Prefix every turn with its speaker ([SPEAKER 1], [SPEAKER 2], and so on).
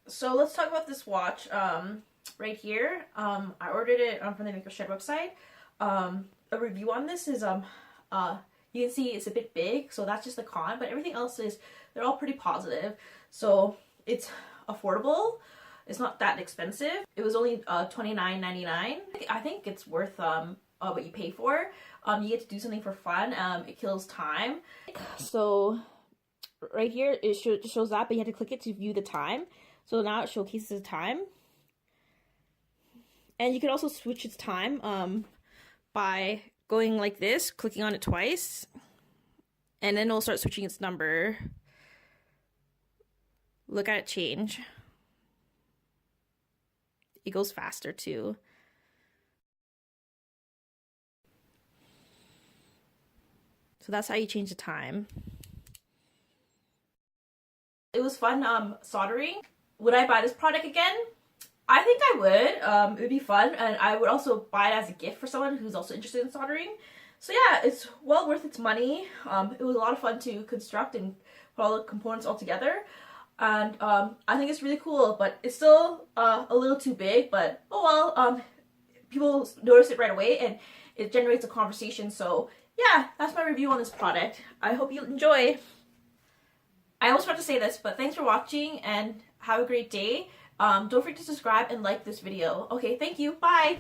[SPEAKER 1] So let's talk about this watch right here. I ordered it from the Maker Shed website. A review on this is you can see it's a bit big, so that's just the con, but everything else is, they're all pretty positive. So it's affordable. It's not that expensive. It was only $29.99. I think it's worth what you pay for. You get to do something for fun. It kills time. So right here it shows that, but you have to click it to view the time. So now it showcases the time. And you can also switch its time by going like this, clicking on it twice, and then it'll start switching its number. Look at it change. It goes faster too. So that's how you change the time. It was fun soldering. Would I buy this product again? I think I would. It would be fun, and I would also buy it as a gift for someone who's also interested in soldering. So yeah, it's well worth its money. It was a lot of fun to construct and put all the components all together. And I think it's really cool, but it's still a little too big, but oh well, people notice it right away and it generates a conversation. So yeah, that's my review on this product. I hope you enjoy. I almost forgot to say this, but thanks for watching and have a great day. Don't forget to subscribe and like this video. Okay, thank you. Bye!